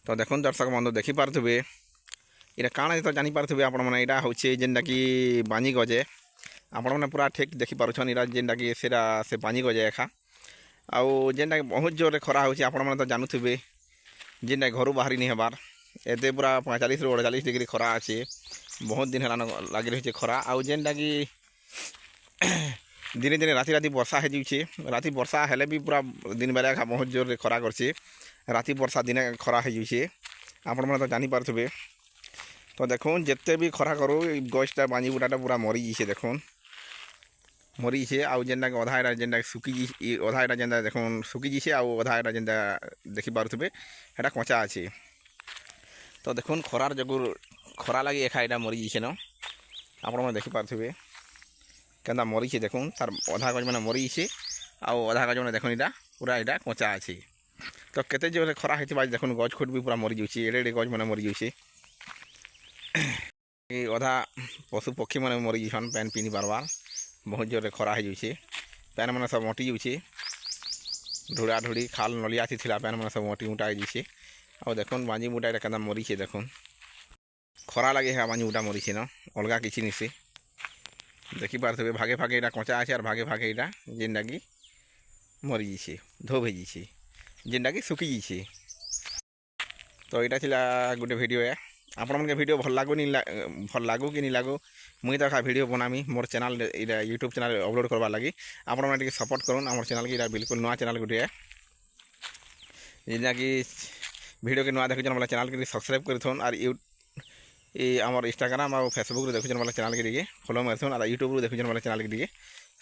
तो देखुन दर्शक बंधु देखिपे इटा काଣା तो जानीपे आपण मैंने यहाँ हूँ जेनटा कि बानी गजे आपण मैंने पूरा ठीक देखिपुन इटा जेनटा कि से बानी गजे एका आउ जेनटा कि बहुत जोर खरा हो तो जानूे जेनटा घर बाहरी नहीं हबार एते पूरा 45 ରୁ 48 डिग्री खरा अच्छे बहुत दिन है लगी रही खरा आउ जेनटा कि दिने दिने राति राति वर्षा हो राति वर्षा हेले भी पूरा दिन बेला एका बहुत जोर खरा कर राति वर्षा दिने खरा हो आपण मैंने तो जानीपे तो देखुन जिते भी खरा करू गछटा बांजी बुटाटा पूरा मरी जाइए देखुन मरी जाइए आउ जेनटा कि अधा एटा जेनटा सुखी अधा एटा जेनटा देखुन सुखी जाइए आउ अधा एटा जेनटा देखिपे एटा कचा अच्छे तो देखुन खरार जगू खरा लगी एका एटा मरी जाइए न आपण मैंने देखिपे केन्ता मरी देखुन तार अधा गज मैंने मरी जाइए आउ अधा गज मैंने देखुन इटा पूरा इटा कचा अच्छे तो केते जोर खरा होता देखुन गज खुट भी पूरा मरी जाऊँगी एडे एडे गज मैंने मरी जाऊँगी अधा पशु पक्षी मैंने मरी जान पैन पिनी पार्बार बहुत जोर खरा हो पैन मैंने सब मटी जाऊँगी धुड़ा धुड़ी खाल नलिया थी पैन मैंने सब मटी मुटा जाइए और देखुन बांजी बुटा के मरी देखुन खरा लगे है बांजी बुटा मरी न अलग किसी नहीं से देखिपे भागे भागे यहाँ कचा अच्छे और भागे भागे यहाँ जेनटा कि मरी जाइए धो भेजी जेनटा कि सुखी जाइए तो यहाँ थी गोटे भिड आपण मन के वीडियो भल लागू कि नहीं लागू मुई तो वीडियो बनामी मोर चैनल यूट्यूब चैनल अपलोड करवा लगी आपण मैंने सपोर्ट करूँ आम चैनल की बिल्कुल नुआ चैनल गोटे जेना कि वीडियो के नुआ देखुन वाला चैनल के सब्सक्राइब कर और आम इंस्टाग्राम और फेसबुक देखुन वाला चैनल के फॉलो मारथुन और यूट्यूब देखुन वाला चैनल के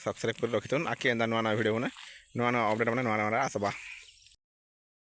सब्सक्राइब कर रखिथुन आके नुआ नुआ वीडियो नुआ नुआ अपडेट मैंने नुआ नुआ आसबा।